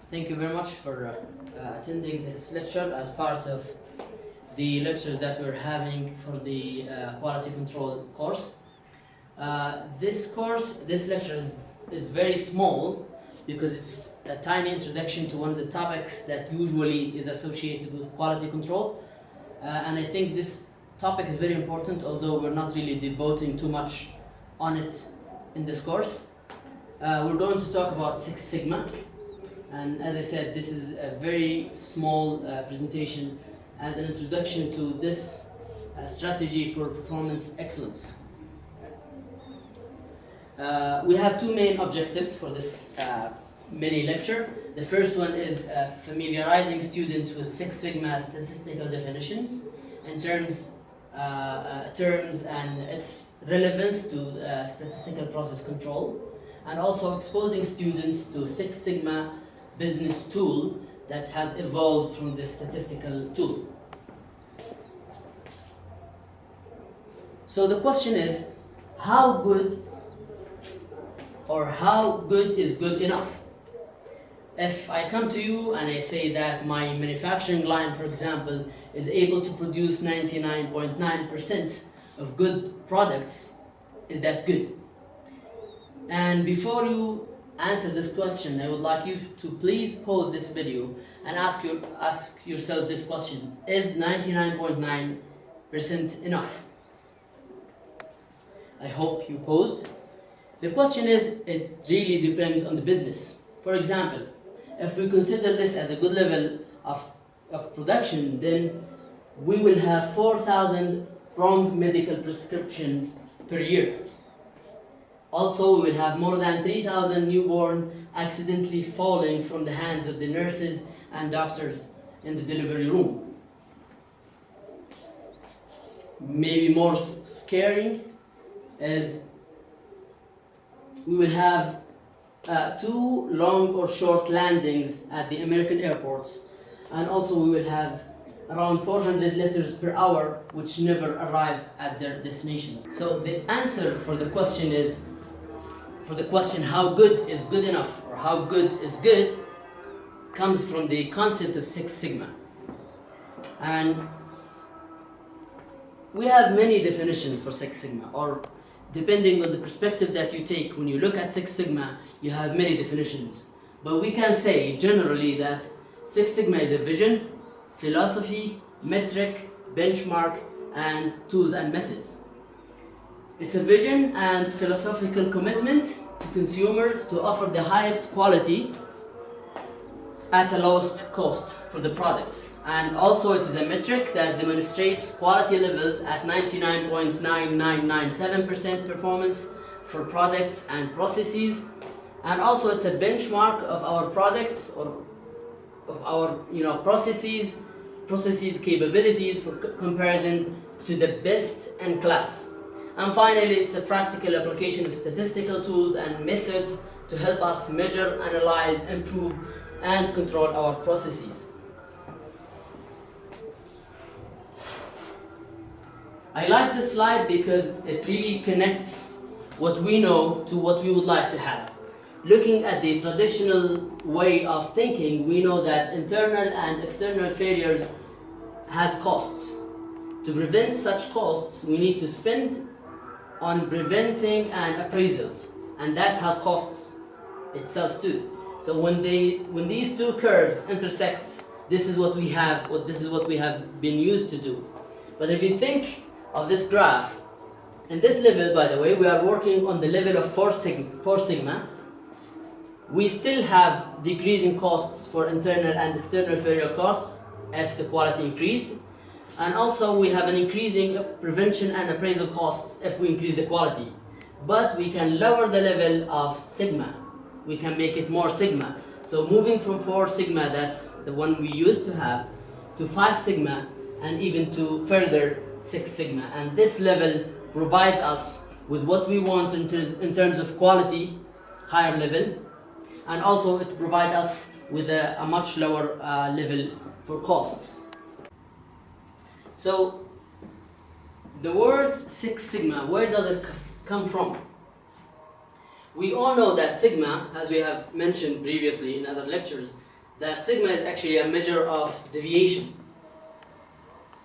Thank you very much for attending this lecture as part of the lectures that we're having for the quality control course. This lecture is very small because it's a tiny introduction to one of the topics that usually is associated with quality control. And I think this topic is very important, although we're not really devoting too much on it in this course. We're going to talk about Six Sigma. And as I said, this is a very small presentation as an introduction to this strategy for performance excellence. We have two main objectives for this mini lecture. The first one is familiarizing students with Six Sigma statistical definitions in terms and its relevance to statistical process control, and also exposing students to Six Sigma business tool that has evolved from this statistical tool. So the question is, how good is good enough? If I come to you and I say that my manufacturing line, for example, is able to produce 99.9% of good products, is that good? And before you answer this question, I would like you to please pause this video and ask yourself this question: is 99.9% enough? I hope you paused. The question is, it really depends on the business. For example, if we consider this as a good level of production, then we will have 4,000 wrong medical prescriptions per year. Also, we will have more than 3,000 newborn accidentally falling from the hands of the nurses and doctors in the delivery room. Maybe more scary is we will have 2 long or short landings at the American airports, and also we will have around 400 letters per hour which never arrive at their destinations. So the answer for the question how good is good enough, or how good is good, comes from the concept of Six Sigma. And we have many definitions for Six Sigma, or depending on the perspective that you take, when you look at Six Sigma, you have many definitions. But we can say generally that Six Sigma is a vision, philosophy, metric, benchmark, and tools and methods. It's a vision and philosophical commitment to consumers to offer the highest quality at a lowest cost for the products. And also it is a metric that demonstrates quality levels at 99.9997% performance for products and processes. And also it's a benchmark of our products, or of our processes capabilities for comparison to the best in class. And finally, it's a practical application of statistical tools and methods to help us measure, analyze, improve, and control our processes. I like this slide because it really connects what we know to what we would like to have. Looking at the traditional way of thinking, we know that internal and external failures has costs. To prevent such costs, we need to spend on preventing and appraisals, and that has costs itself too. So when these two curves intersect, this is what we have been used to do. But if you think of this graph, in this level, by the way, we are working on the level of 4 sigma. We still have decreasing costs for internal and external failure costs if the quality increased. And also we have an increasing prevention and appraisal costs if we increase the quality. But we can lower the level of sigma. We can make it more sigma. So moving from 4 sigma, that's the one we used to have, to 5 sigma, and even to further 6 sigma. And this level provides us with what we want in terms of quality, higher level, and also it provides us with a much lower level for costs. So the word Six Sigma, where does it come from? We all know that sigma, as we have mentioned previously in other lectures, that sigma is actually a measure of deviation.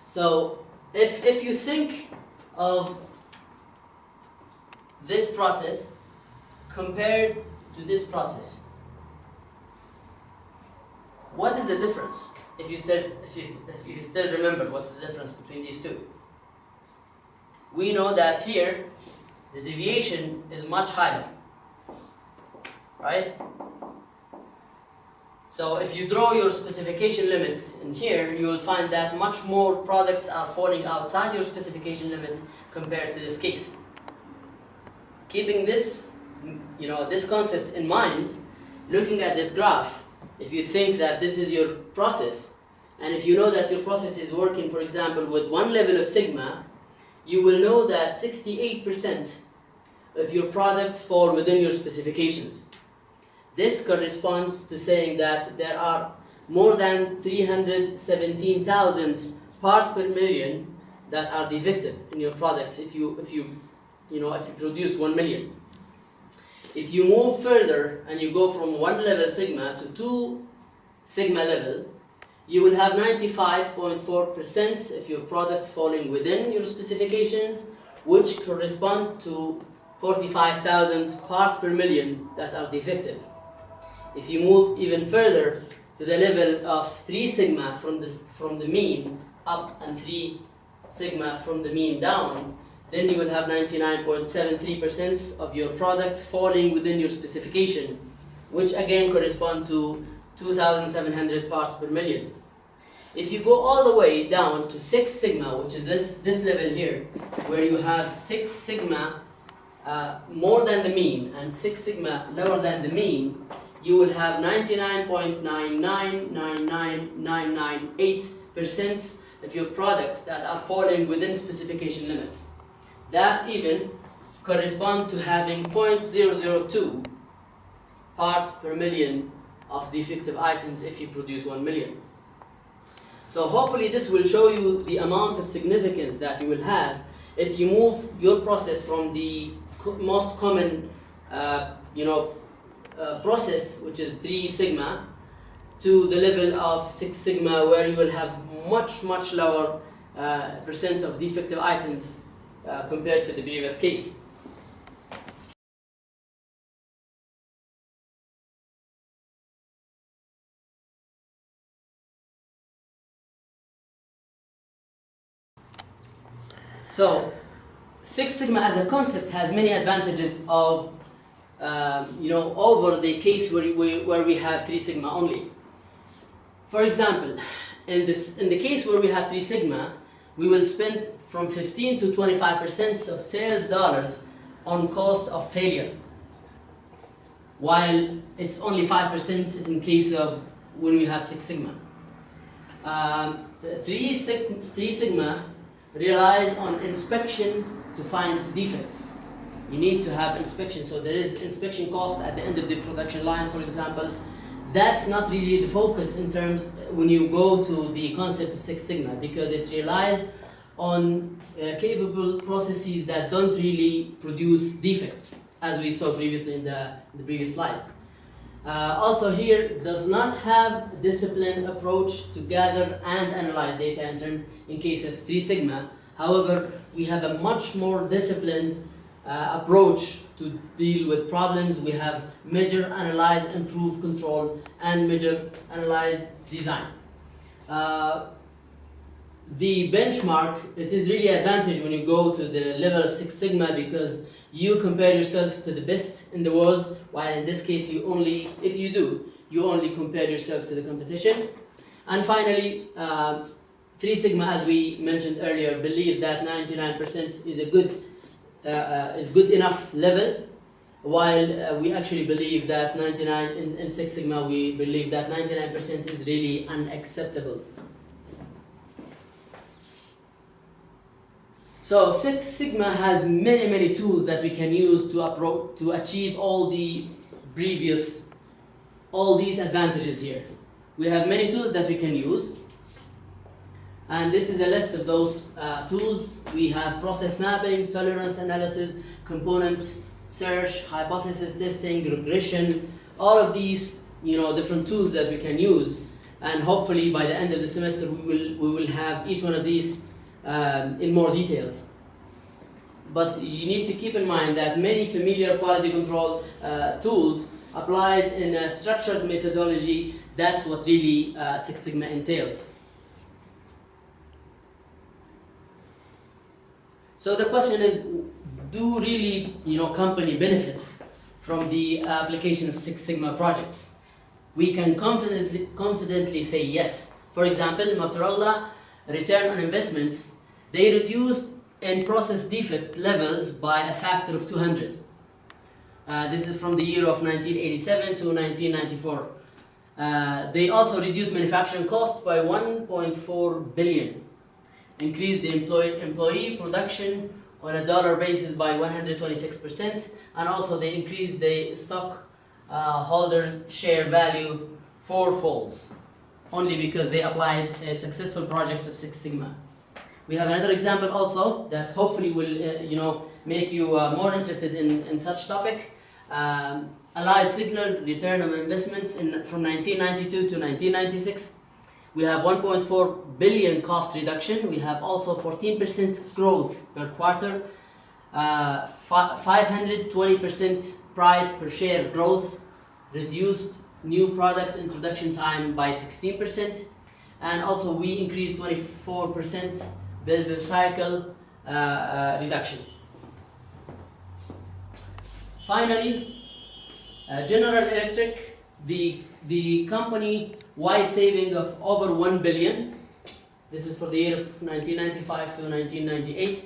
So if you think of this process compared to this process, what is the difference? If you still remember what's the difference between these two. We know that here the deviation is much higher, right? So if you draw your specification limits in here, you will find that much more products are falling outside your specification limits compared to this case. Keeping this, this concept in mind, looking at this graph, if you think that this is your process, and if you know that your process is working, for example, with one level of sigma, you will know that 68% of your products fall within your specifications. This corresponds to saying that there are more than 317,000 parts per million that are defective in your products if you produce 1 million. If you move further and you go from 1 level sigma to 2 sigma level, you will have 95.4% of your products falling within your specifications, which correspond to 45,000 parts per million that are defective. If you move even further to the level of 3 sigma from the mean up and 3 sigma from the mean down, then you will have 99.73% of your products falling within your specification, which again correspond to 2,700 parts per million. If you go all the way down to 6 sigma, which is this level here, where you have 6 sigma more than the mean and 6 sigma lower than the mean, you will have 99.9999998% of your products that are falling within specification limits. That even correspond to having 0.002 parts per million of defective items if you produce 1 million. So hopefully this will show you the amount of significance that you will have if you move your process from the most common process, which is 3 sigma, to the level of 6 sigma, where you will have much lower percent of defective items compared to the previous case. So 6 sigma as a concept has many advantages of over the case where we have 3 sigma only. For example, in the case where we have 3 sigma, we will spend from 15 to 25% of sales dollars on cost of failure, while it's only 5% in case of when we have 6 sigma. 3 sigma relies on inspection to find defects. You need to have inspection, so there is inspection costs at the end of the production line, for example. That's not really the focus in terms when you go to the concept of 6 sigma, because it relies on capable processes that don't really produce defects, as we saw previously in the previous slide. Also here does not have disciplined approach to gather and analyze data in case of 3 sigma. However, we have a much more disciplined approach to deal with problems. We have measure, analyze, improve, control, and measure, analyze, design. The benchmark, it is really advantage when you go to the level of 6 sigma, because you compare yourselves to the best in the world, while in this case you only compare yourself to the competition. And finally, 3 sigma, as we mentioned earlier, believes that 99% is a good enough level, while we actually believe that in 6 sigma we believe that 99% is really unacceptable. So 6 sigma has many tools that we can use to achieve all these advantages here. We have many tools that we can use, and this is a list of those tools. We have process mapping, tolerance analysis, component search, hypothesis testing, regression. All of these different tools that we can use, and hopefully by the end of the semester we will have each one of these in more details. But you need to keep in mind that many familiar quality control tools applied in a structured methodology, that's what really Six Sigma entails. So the question is, do really company benefits from the application of Six Sigma projects? We can confidently say yes. For example, Motorola return on investments, they reduced in process defect levels by a factor of 200. This is from the year of 1987 to 1994. They also reduced manufacturing cost by 1.4 billion, increased the employee production on a dollar basis by 126%, and also they increased the stock holders share value fourfolds, only because they applied successful projects of Six Sigma. We have another example also that hopefully will make you more interested in such topic. Allied Signal return on investments from 1992 to 1996. We have 1.4 billion cost reduction. We have also 14% growth per quarter, 520% price per share growth, reduced new product introduction time by 16%, and also we increased 24% bill cycle reduction. Finally, General Electric, the company wide saving of over 1 billion. This is for the year of 1995 to 1998,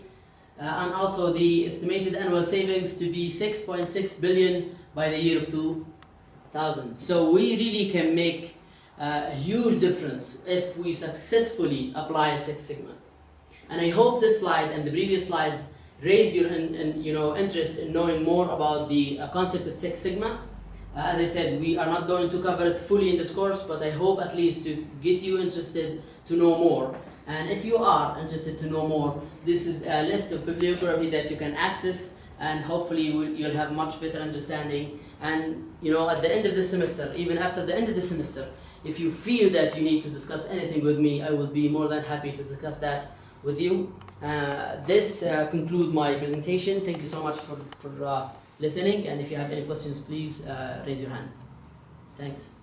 and also the estimated annual savings to be 6.6 billion by the year of 2000. So we really can make a huge difference if we successfully apply Six Sigma. And I hope this slide and the previous slides raised your interest in knowing more about the concept of Six Sigma. As I said, we are not going to cover it fully in this course, but I hope at least to get you interested to know more. And if you are interested to know more, this is a list of bibliography that you can access, and hopefully you'll have much better understanding. And at the end of the semester, even after the end of the semester, if you feel that you need to discuss anything with me, I will be more than happy to discuss that with you. This concludes my presentation. Thank you so much for listening, and if you have any questions, please raise your hand. Thanks.